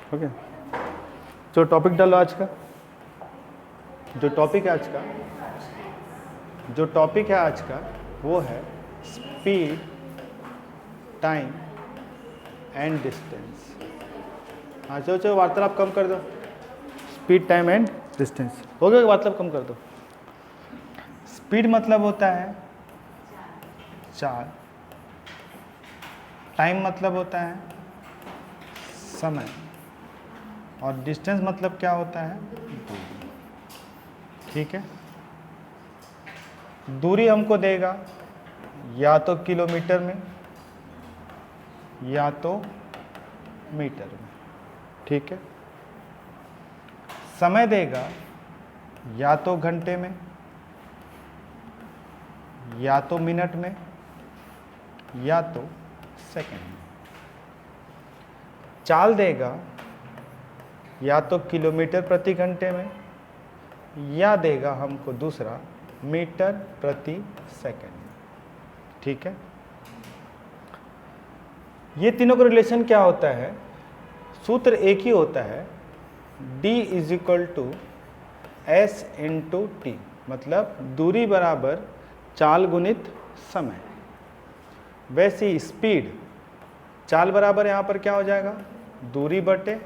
Okay, जो topic डालो आज का, जो टॉपिक है आज का वो है स्पीड, टाइम एंड डिस्टेंस। हाँ चलो वार्तालाप कम कर दो। स्पीड, टाइम एंड डिस्टेंस हो गया, वार्तालाप कम कर दो। स्पीड मतलब होता है चाल, टाइम मतलब होता है समय, और डिस्टेंस मतलब क्या होता है? दूरी। ठीक है, दूरी हमको देगा या तो किलोमीटर में या तो मीटर में। ठीक है, समय देगा या तो घंटे में या तो मिनट में या तो सेकंड में। चाल देगा या तो किलोमीटर प्रति घंटे में या देगा हमको दूसरा मीटर प्रति सेकंड में। ठीक है, ये तीनों का रिलेशन क्या होता है? सूत्र एक ही होता है, D = S × T, मतलब दूरी बराबर चाल गुणित समय। वैसे ही स्पीड, चाल बराबर यहाँ पर क्या हो जाएगा? दूरी बटे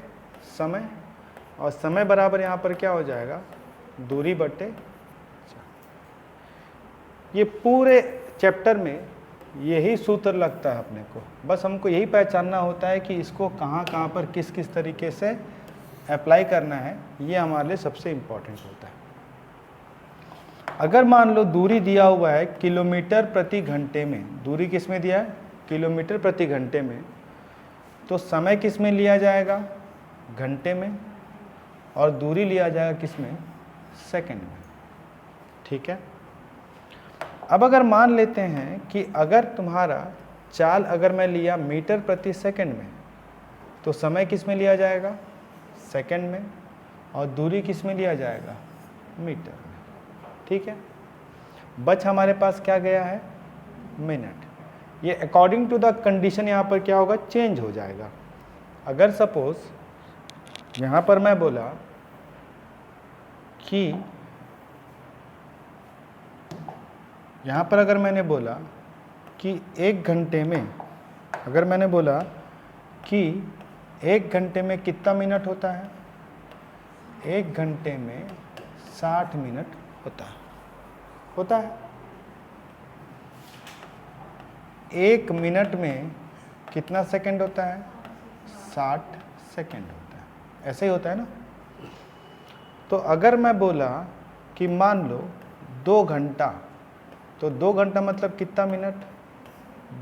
समय, और समय बराबर यहाँ पर क्या हो जाएगा? दूरी बटे चाल। ये पूरे चैप्टर में यही सूत्र लगता है अपने को, बस हमको यही पहचानना होता है कि इसको कहाँ कहाँ पर किस किस तरीके से अप्लाई करना है। ये हमारे लिए सबसे इम्पोर्टेंट होता है। अगर मान लो दूरी दिया हुआ है किलोमीटर प्रति घंटे में, दूरी किस में दिया है? किलोमीटर प्रति घंटे में, तो समय किस में लिया जाएगा? घंटे में, और दूरी लिया जाएगा किस में? सेकंड में। ठीक है, अब अगर मान लेते हैं कि अगर तुम्हारा चाल अगर मैं लिया मीटर प्रति सेकंड में, तो समय किस में लिया जाएगा? सेकंड में, और दूरी किस में लिया जाएगा? मीटर में। ठीक है, बच हमारे पास क्या गया है? मिनट। ये अकॉर्डिंग टू द कंडीशन यहाँ पर क्या होगा? चेंज हो जाएगा। अगर सपोज यहाँ पर मैं बोला कि यहाँ पर अगर मैंने बोला कि 1 घंटे में, अगर मैंने बोला कि 1 घंटे में कितना मिनट होता है? 1 घंटे में 60 मिनट होता है। 1 मिनट में कितना सेकंड होता है? 60 सेकंड होता है। ऐसे ही होता है ना? तो अगर मैं बोला कि मान लो 2 घंटा, तो 2 घंटा मतलब कितना मिनट?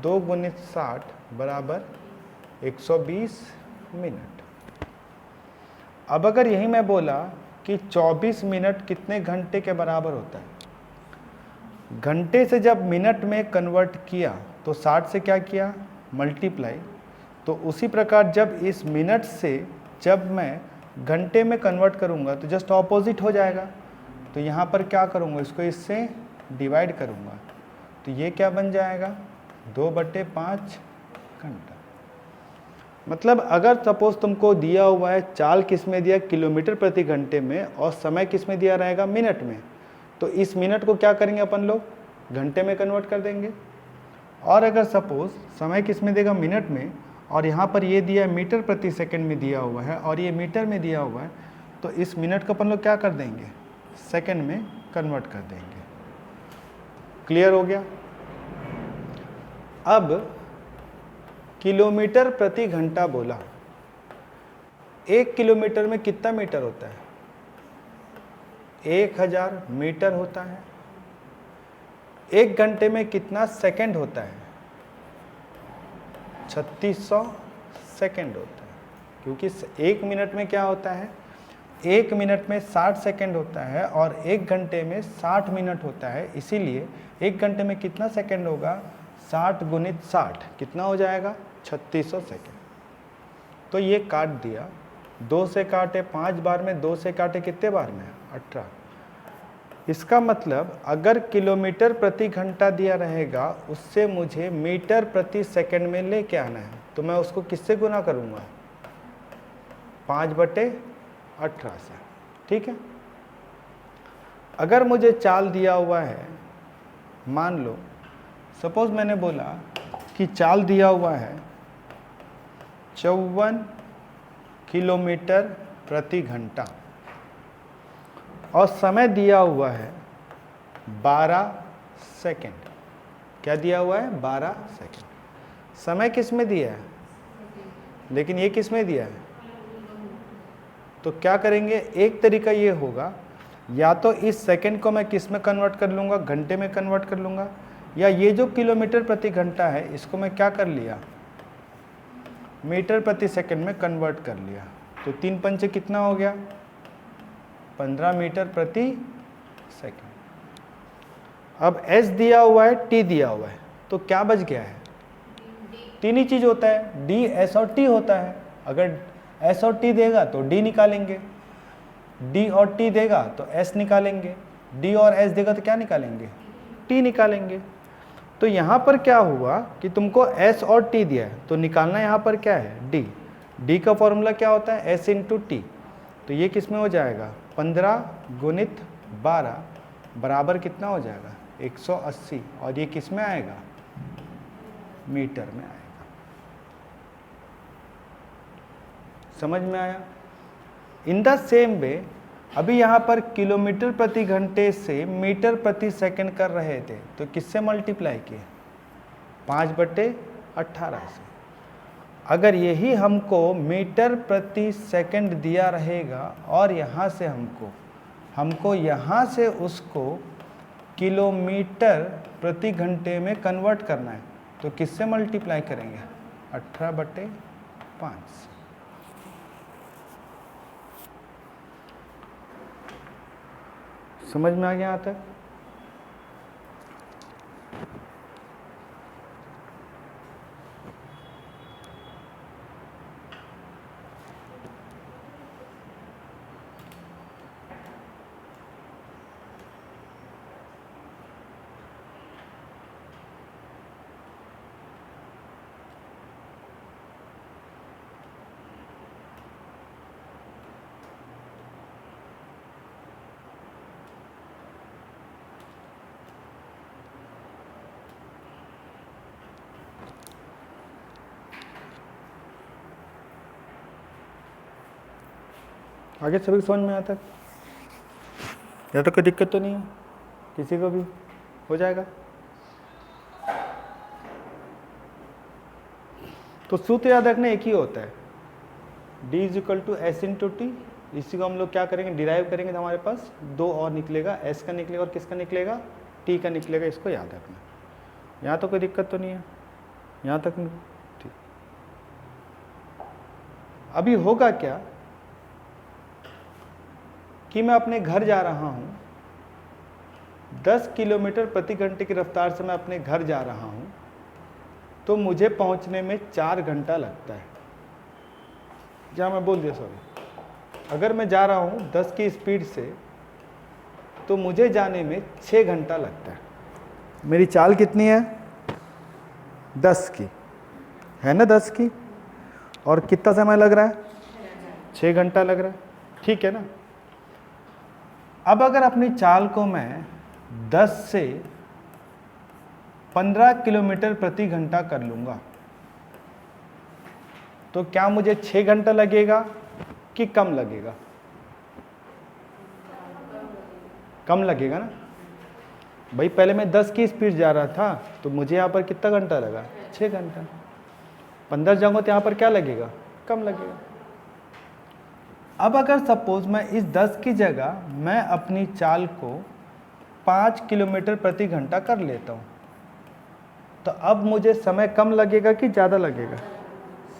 2 × 60 बराबर 120 मिनट। अब अगर यही मैं बोला कि 24 मिनट कितने घंटे के बराबर होता है? घंटे से जब मिनट में कन्वर्ट किया तो 60 से क्या किया? मल्टीप्लाई। तो उसी प्रकार जब इस मिनट से जब मैं घंटे में कन्वर्ट करूंगा तो जस्ट ऑपोजिट हो जाएगा। तो यहाँ पर क्या करूँगा? इसको इससे डिवाइड करूँगा, तो ये क्या बन जाएगा? 2/5 घंटा। मतलब अगर सपोज तुमको दिया हुआ है चाल किस में दिया? किलोमीटर प्रति घंटे में, और समय किस में दिया रहेगा? मिनट में। तो इस मिनट को क्या करेंगे अपन लोग? घंटे में कन्वर्ट कर देंगे। और अगर सपोज समय किस में देगा? मिनट में, और यहाँ पर ये दिया है मीटर प्रति सेकंड में दिया हुआ है, और ये मीटर में दिया हुआ है, तो इस मिनट को अपन लोग क्या कर देंगे? सेकंड में कन्वर्ट कर देंगे। क्लियर हो गया? अब किलोमीटर प्रति घंटा बोला, 1 किलोमीटर में कितना मीटर होता है? 1000 मीटर होता है। 1 घंटे में कितना सेकंड होता है? 3600 सेकंड होता है। क्योंकि 1 मिनट में क्या होता है? 1 मिनट में 60 सेकंड होता है, और 1 घंटे में 60 मिनट होता है। इसीलिए 1 घंटे में कितना सेकंड होगा? 60 × 60 कितना हो जाएगा? 3600 सेकंड। तो ये काट दिया, 2 से काटे 5 बार में, 2 से काटे कितने बार में? 18। इसका मतलब अगर किलोमीटर प्रति घंटा दिया रहेगा, उससे मुझे मीटर प्रति सेकंड में लेके आना है, तो मैं उसको किससे गुना करूँगा? 5/18 से, ठीक है। अगर मुझे चाल दिया हुआ है, मान लो सपोज मैंने बोला कि चाल दिया हुआ है 54 किलोमीटर प्रति घंटा और समय दिया हुआ है 12 सेकेंड। क्या दिया हुआ है? 12 सेकेंड। समय किस में दिया है? लेकिन ये किस में दिया है? तो क्या करेंगे, एक तरीका ये होगा, या तो इस सेकंड को मैं किस में कन्वर्ट कर लूँगा, घंटे में कन्वर्ट कर लूँगा, या ये जो किलोमीटर प्रति घंटा है इसको मैं क्या कर लिया, मीटर प्रति सेकंड में कन्वर्ट कर लिया। तो 3 पंचे कितना हो गया? 15 मीटर प्रति सेकंड। अब s दिया हुआ है, t दिया हुआ है, तो क्या बच गया है? तीन ही चीज होता है, d, s और t होता है। अगर s और t देगा तो d निकालेंगे, d और t देगा तो s निकालेंगे, d और s देगा तो क्या निकालेंगे? t निकालेंगे। तो यहाँ पर क्या हुआ कि तुमको s और t दिया है, तो निकालना यहाँ पर क्या है? d। d का फॉर्मूला क्या होता है? s into T. तो ये किस में हो जाएगा? 15 गुणित 12 बराबर कितना हो जाएगा? 180। और ये किस में आएगा? मीटर में आएगा। समझ में आया? इन द सेम वे अभी यहाँ पर किलोमीटर प्रति घंटे से मीटर प्रति सेकंड कर रहे थे, तो किससे मल्टीप्लाई किए? 5/18 से। अगर यही हमको मीटर प्रति सेकंड दिया रहेगा और यहाँ से हमको यहाँ से उसको किलोमीटर प्रति घंटे में कन्वर्ट करना है, तो किससे मल्टीप्लाई करेंगे? 18/5। समझ में आ गया यहाँ तक? आगे सभी को समझ में आता है? या तो कोई दिक्कत तो नहीं है किसी को भी? हो जाएगा। तो सूत्र याद रखना एक ही होता है, d = s इंटू टी। इसी को हम लोग क्या करेंगे? डिराइव करेंगे तो हमारे पास 2 और निकलेगा, s का निकलेगा और किसका निकलेगा? t का निकलेगा। इसको याद रखना। यहाँ तो कोई दिक्कत तो नहीं है? यहाँ तक नहीं? ठीक। अभी होगा क्या कि मैं अपने घर जा रहा हूँ, 10 किलोमीटर प्रति घंटे की रफ्तार से मैं अपने घर जा रहा हूँ, तो मुझे पहुँचने में 4 घंटा लगता है। जहाँ मैं बोल दिया, सॉरी। अगर मैं जा रहा हूँ 10 की स्पीड से, तो मुझे जाने में 6 घंटा लगता है। मेरी चाल कितनी है? 10 की है ना, 10 की। और कितना समय लग रहा है? 6 घंटा लग रहा है, ठीक है ना। अब अगर अपनी चाल को मैं 10 से 15 किलोमीटर प्रति घंटा कर लूँगा, तो क्या मुझे 6 घंटा लगेगा कि कम लगेगा? कम लगेगा ना भाई। पहले मैं 10 की स्पीड जा रहा था, तो मुझे यहाँ पर कितना घंटा लगा? 6 घंटा। 15 जाऊँगा तो यहाँ पर क्या लगेगा? कम लगेगा। अब अगर सपोज मैं इस 10 की जगह मैं अपनी चाल को 5 किलोमीटर प्रति घंटा कर लेता हूँ, तो अब मुझे समय कम लगेगा कि ज़्यादा लगेगा?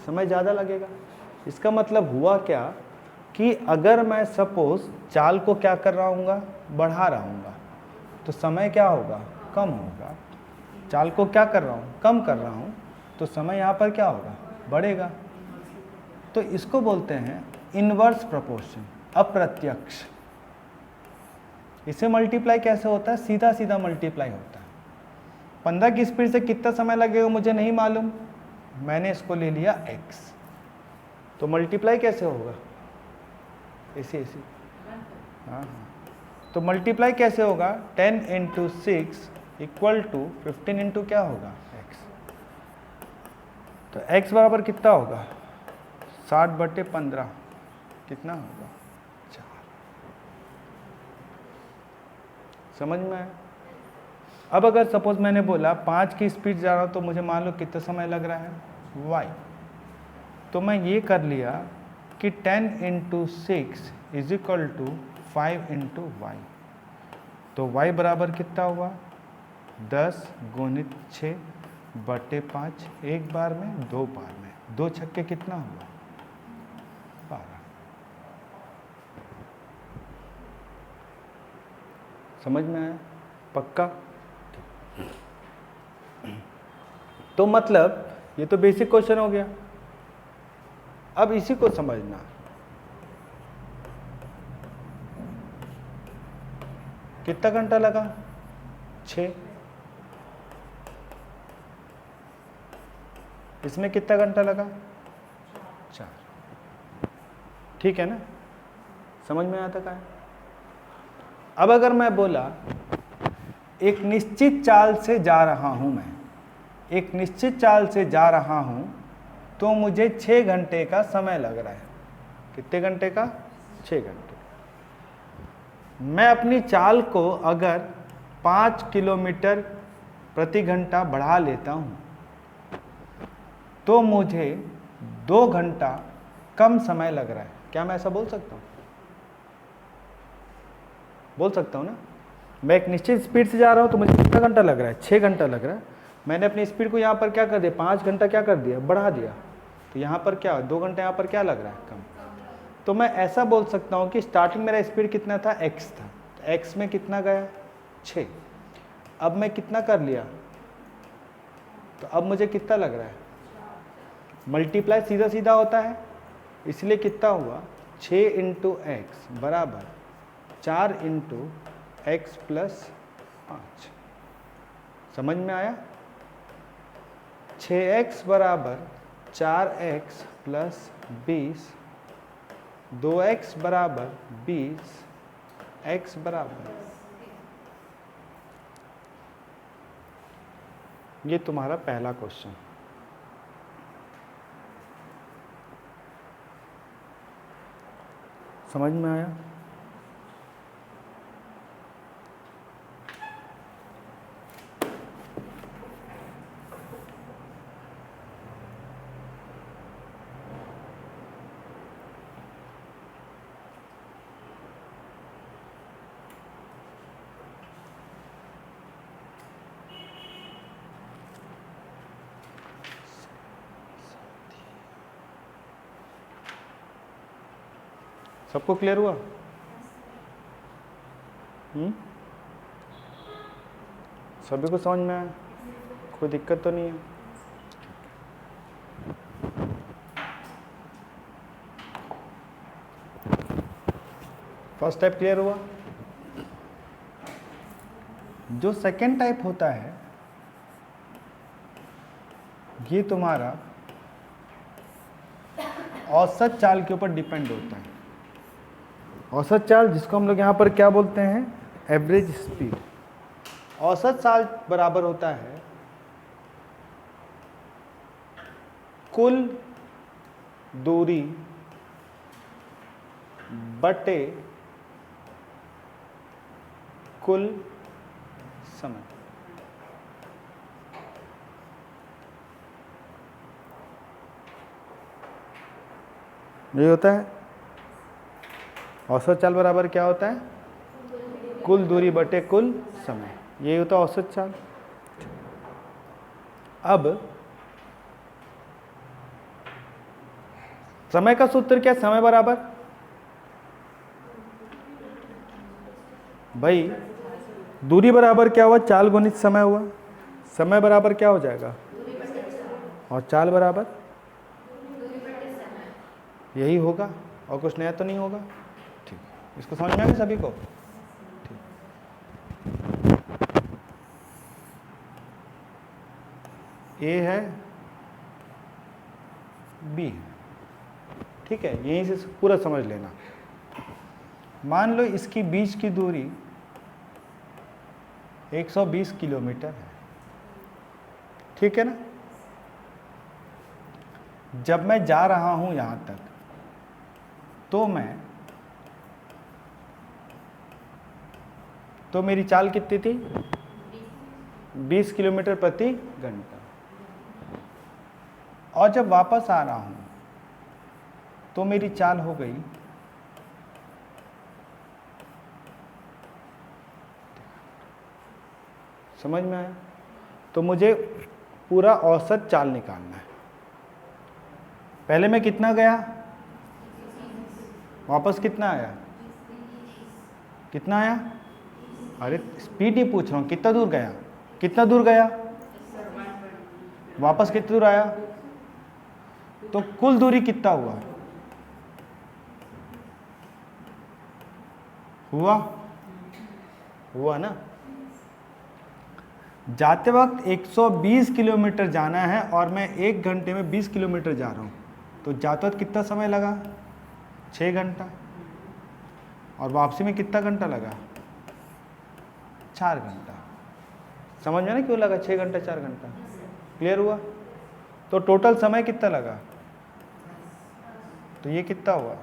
समय ज़्यादा लगेगा। इसका मतलब हुआ क्या कि अगर मैं सपोज चाल को क्या कर रहा हूँगा? बढ़ा रहा हूँगा, तो समय क्या होगा? कम होगा। चाल को क्या कर रहा हूँ? कम कर रहा हूँ, तो समय यहाँ पर क्या होगा? बढ़ेगा। तो इसको बोलते हैं इनवर्स प्रोपोर्शन, अप्रत्यक्ष। इसे मल्टीप्लाई कैसे होता है? सीधा सीधा मल्टीप्लाई होता है। 15 की स्पीड से कितना समय लगेगा मुझे नहीं मालूम, मैंने इसको ले लिया x, तो मल्टीप्लाई कैसे होगा? ऐसे ऐसे। हाँ हाँ, तो मल्टीप्लाई कैसे होगा? 10 इंटू 6 इक्वल टू 15 इंटू क्या होगा? x। तो x बराबर कितना होगा? 60/15 कितना होगा? 4। समझ में आया? अब अगर सपोज मैंने बोला 5 की स्पीड जा रहा हूँ तो मुझे मान लो कितना समय लग रहा है? y। तो मैं ये कर लिया कि 10 into 6 is equal to 5 into y. तो y बराबर कितना हुआ? 10 गुणित 6/5, एक बार में, 2 बार में, 2 छक्के कितना हुआ? 12। समझ में आया? पक्का? तो मतलब ये तो बेसिक क्वेश्चन हो गया। अब इसी को समझना, कितना घंटा लगा? 6। इसमें कितना घंटा लगा? 4। ठीक है ना? समझ में आता है? अब अगर मैं बोला एक निश्चित चाल से जा रहा हूं, मैं एक निश्चित चाल से जा रहा हूं तो मुझे 6 घंटे का समय लग रहा है। कितने घंटे का? 6 घंटे। मैं अपनी चाल को अगर 5 किलोमीटर प्रति घंटा बढ़ा लेता हूं तो मुझे 2 घंटा कम समय लग रहा है। क्या मैं ऐसा बोल सकता हूं? बोल सकता हूं ना? मैं एक निश्चित स्पीड से जा रहा हूं तो मुझे कितना घंटा लग रहा है? 6 घंटा लग रहा है। मैंने अपनी स्पीड को यहाँ पर क्या कर दिया? 5 घंटा क्या कर दिया? बढ़ा दिया। तो यहाँ पर क्या? 2 घंटे यहाँ पर क्या लग रहा है? कम। तो मैं ऐसा बोल सकता हूँ कि स्टार्टिंग मेरा स्पीड कितना था? x था। तो x में कितना गया? 6। अब मैं कितना कर लिया? तो अब मुझे कितना लग रहा है? मल्टीप्लाई सीधा सीधा होता है, इसलिए कितना हुआ? 6 इंटू एक्स बराबर 4 इंटू एक्स प्लस 5। समझ में आया? 6x बराबर 4x प्लस 20, 2x बराबर 20, x बराबर, ये तुम्हारा पहला क्वेश्चन। समझ में आया? सबको क्लियर हुआ? सभी को समझ में आया? कोई दिक्कत तो नहीं है? फर्स्ट टाइप क्लियर हुआ? जो सेकेंड टाइप होता है ये तुम्हारा औसत चाल के ऊपर डिपेंड होता है। औसत चाल जिसको हम लोग यहाँ पर क्या बोलते हैं? Average speed. औसत चाल बराबर होता है कुल दूरी बटे कुल समय। ये होता है औसत चाल बराबर क्या होता है? कुल दूरी बटे कुल समय। यही होता है औसत चाल। अब समय का सूत्र क्या? समय बराबर भाई दूरी बराबर क्या हुआ? चाल गुणित समय हुआ। समय बराबर क्या हो जाएगा? और चाल बराबर यही होगा, और कुछ नया तो नहीं होगा। ठीक, इसको समझ में आ गया सभी को? ठीक, ए है, बी है, ठीक है, यहीं से पूरा समझ लेना। मान लो इसकी बीच की दूरी 120 किलोमीटर है, ठीक है ना। जब मैं जा रहा हूं यहां तक तो मेरी चाल कितनी थी? 20 किलोमीटर प्रति घंटा। और जब वापस आ रहा हूं तो मेरी चाल हो गई समझ में आया? तो मुझे पूरा औसत चाल निकालना है। पहले मैं कितना गया, वापस कितना आया, कितना आया? अरे स्पीड ही पूछ रहा हूँ, कितना दूर गया, कितना दूर गया, वापस कितना दूर आया, तो कुल दूरी कितना हुआ? हुआ ना। जाते वक्त 120 किलोमीटर जाना है और मैं 1 घंटे में 20 किलोमीटर जा रहा हूँ, तो जाते वक्त कितना समय लगा? 6 घंटा। और वापसी में कितना घंटा लगा? 4 घंटा। समझ में ना क्यों लगा 6 घंटा 4 घंटा? क्लियर हुआ? तो टोटल समय कितना लगा? तो ये कितना हुआ?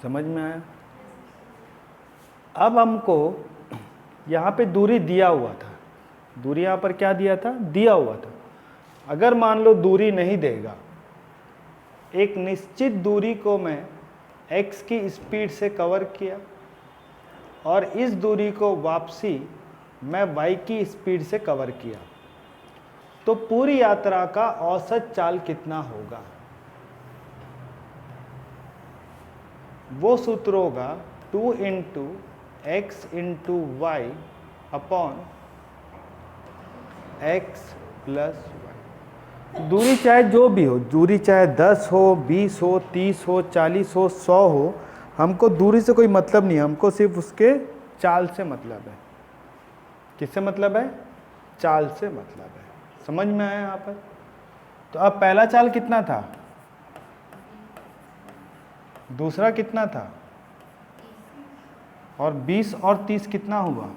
समझ में आया? अब हमको यहाँ पे दूरी दिया हुआ था, दूरी यहाँ पर क्या दिया था? दिया हुआ था। अगर मान लो दूरी नहीं देगा, एक निश्चित दूरी को मैं x की स्पीड से कवर किया और इस दूरी को वापसी मैं y की स्पीड से कवर किया, तो पूरी यात्रा का औसत चाल कितना होगा? वो सूत्र होगा 2 into x into y upon x plus y. दूरी चाहे जो भी हो, दूरी चाहे 10 हो, 20 हो, 30 हो, 40 हो, 100 हो, हमको दूरी से कोई मतलब नहीं है, हमको सिर्फ उसके चाल से मतलब है। किससे मतलब है? चाल से मतलब है। समझ में आया यहाँ पर? तो अब पहला चाल कितना था, दूसरा कितना था, और 20 और 30 कितना हुआ?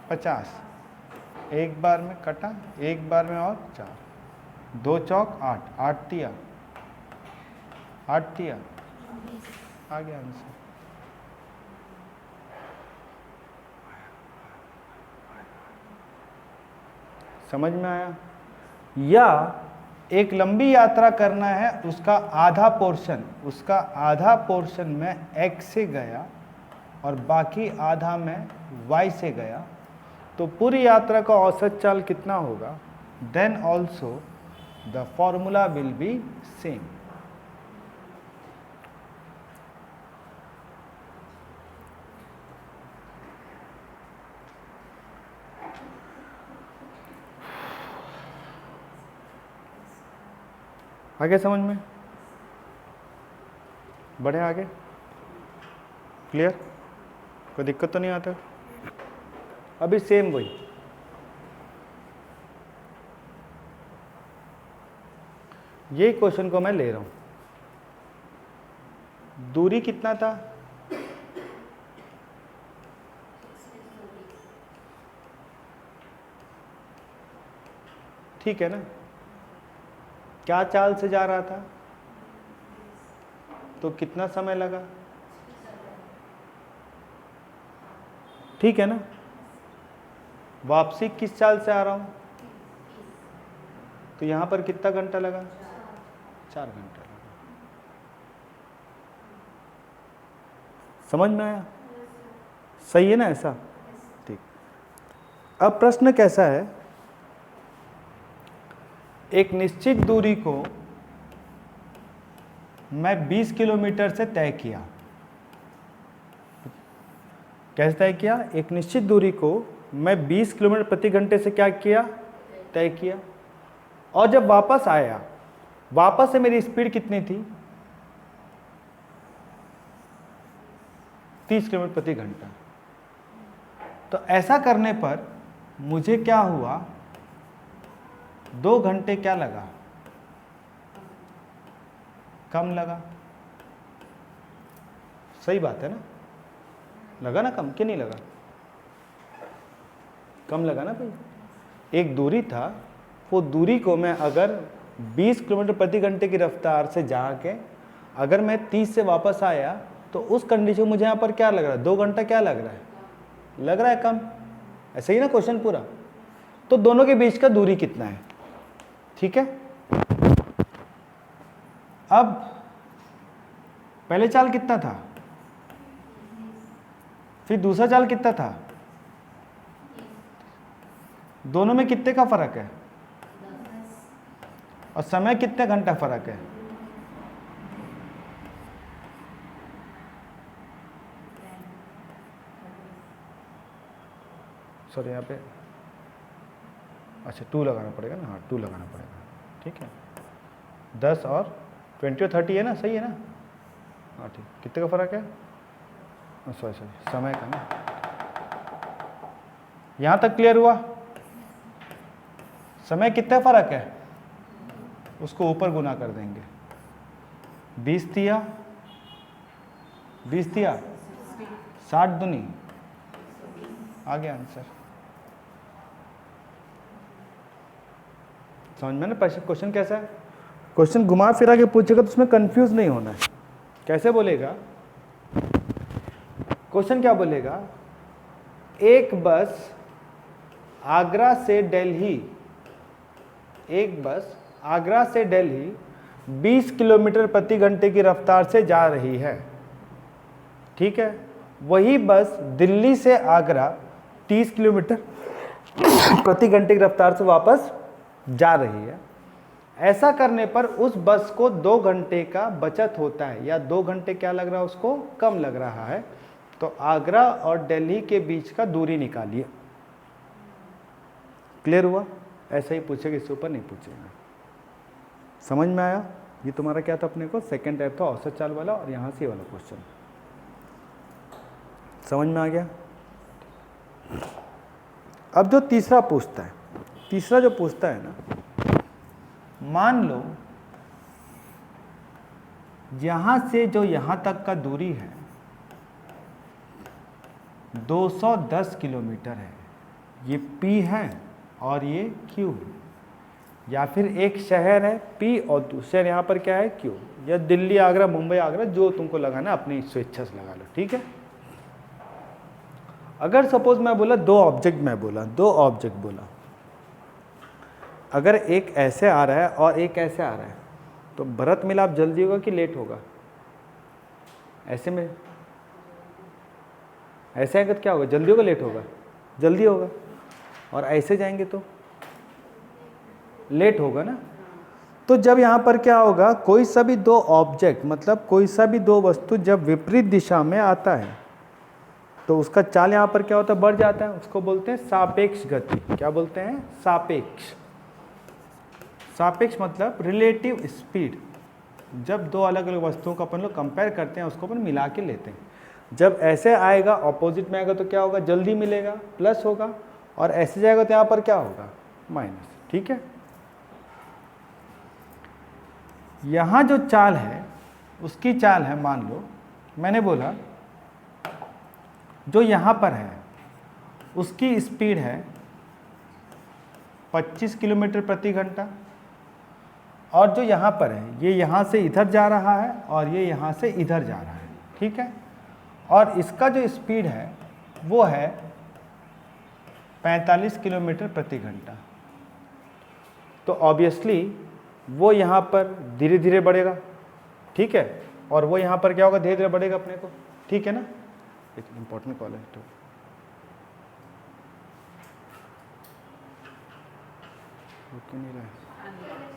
50। एक बार में कटा, एक बार में और 4, 2 चौक 8, 8 तिया 8 तिया आ गया आंसर। समझ में आया? या एक लंबी यात्रा करना है, उसका आधा पोर्शन मैं x से गया और बाकी आधा मैं y से गया, तो पूरी यात्रा का औसत चाल कितना होगा? Then also the formula will be same. आगे समझ में? बढ़े आगे? क्लियर? कोई दिक्कत तो नहीं आता? अभी सेम वही, यही क्वेश्चन को मैं ले रहा हूं। दूरी कितना था? ठीक है ना? क्या चाल से जा रहा था, तो कितना समय लगा? ठीक है ना? वापसी किस चाल से आ रहा हूं, तो यहां पर कितना घंटा लगा? 4 घंटा लगा। समझ में आया? सही है ना ऐसा? ठीक। अब प्रश्न कैसा है, एक निश्चित दूरी को मैं 20 किलोमीटर से तय किया। कैसे तय किया? एक निश्चित दूरी को मैं 20 किलोमीटर प्रति घंटे से क्या किया? तय किया। और जब वापस आया, वापस से मेरी स्पीड कितनी थी? 30 किलोमीटर प्रति घंटा। तो ऐसा करने पर मुझे क्या हुआ, 2 घंटे क्या लगा, कम लगा। सही बात है ना, लगा ना कम कि नहीं लगा, कम लगा ना भाई। एक दूरी था, वो दूरी को मैं अगर 20 किलोमीटर प्रति घंटे की रफ्तार से जाके अगर मैं 30 से वापस आया तो उस कंडीशन में मुझे यहाँ पर क्या लग रहा है, 2 घंटा क्या लग रहा है, लग रहा है कम। ऐसे ही ना क्वेश्चन पूरा। तो दोनों के बीच का दूरी कितना है, ठीक है। अब पहले चाल कितना था, फिर दूसरा चाल कितना था, दोनों में कितने का फर्क है, और समय कितने घंटा फर्क है। सॉरी यहाँ पे अच्छा 2 लगाना पड़ेगा ना, हाँ 2 लगाना पड़ेगा, ठीक है। 10 और 20 और 30 है ना, सही है ना, हाँ ठीक। कितने का फर्क है, सॉरी समय का ना। यहाँ तक क्लियर हुआ। समय कितना फर्क है, उसको ऊपर गुना कर देंगे। 20 दिया 60 दूनी, आ गया आंसर। समझ में ना क्वेश्चन कैसा है। क्वेश्चन घुमा फिरा के पूछेगा तो उसमें कंफ्यूज नहीं होना है। कैसे बोलेगा क्वेश्चन, क्या बोलेगा, एक बस आगरा से दिल्ली 20 किलोमीटर प्रति घंटे की रफ्तार से जा रही है, ठीक है। वही बस दिल्ली से आगरा 30 किलोमीटर प्रति घंटे की रफ्तार से वापस जा रही है। ऐसा करने पर उस बस को 2 घंटे का बचत होता है, या 2 घंटे क्या लग रहा है उसको, कम लग रहा है। तो आगरा और दिल्ली के बीच का दूरी निकालिए। क्लियर हुआ। ऐसा ही पूछेगा, इससे ऊपर नहीं पूछेगा। समझ में आया। ये तुम्हारा क्या था, अपने को सेकंड टाइप था औसत चाल वाला, और यहाँ से वाला क्वेश्चन समझ में आ गया। अब जो तीसरा पूछता है, तीसरा जो पूछता है ना, मान लो यहां से जो यहां तक का दूरी है 210 किलोमीटर है, ये P है और ये Q है। या फिर एक शहर है P और दूसरा शहर यहाँ पर क्या है Q, या दिल्ली आगरा मुंबई आगरा, जो तुमको लगाना अपनी स्वेच्छा से लगा लो, ठीक है। अगर सपोज मैं बोला दो ऑब्जेक्ट बोला, अगर एक ऐसे आ रहा है और एक ऐसे आ रहा है, तो भरत मिलाप जल्दी होगा कि लेट होगा। ऐसे में ऐसे आएगा तो क्या होगा, जल्दी होगा लेट होगा, जल्दी होगा। और ऐसे जाएंगे तो लेट होगा ना। तो जब यहाँ पर क्या होगा, कोई सा भी दो ऑब्जेक्ट, मतलब कोई सा भी दो वस्तु जब विपरीत दिशा में आता है तो उसका चाल यहाँ पर क्या होता है, बढ़ जाता है। उसको बोलते हैं सापेक्ष गति। क्या बोलते हैं, सापेक्ष। सापेक्ष मतलब रिलेटिव स्पीड। जब दो अलग अलग वस्तुओं को अपन लोग कंपेयर करते हैं, उसको अपन मिला के लेते हैं। जब ऐसे आएगा ऑपोजिट में आएगा तो क्या होगा, जल्दी मिलेगा, प्लस होगा। और ऐसे जाएगा तो यहाँ पर क्या होगा, माइनस, ठीक है। यहाँ जो चाल है उसकी चाल है, मान लो मैंने बोला जो यहाँ पर है उसकी स्पीड है 25 किलोमीटर प्रति घंटा, और जो यहाँ पर है ये यहाँ से इधर जा रहा है और ये यहाँ से इधर जा रहा है, ठीक है। और इसका जो स्पीड है वो है 45 किलोमीटर प्रति घंटा। तो ऑब्वियसली वो यहाँ पर धीरे धीरे बढ़ेगा, ठीक है, और वो यहाँ पर क्या होगा, धीरे धीरे बढ़ेगा अपने को, ठीक है ना। एक इंपॉर्टेंट कॉल है तो रुक नहीं रहा है।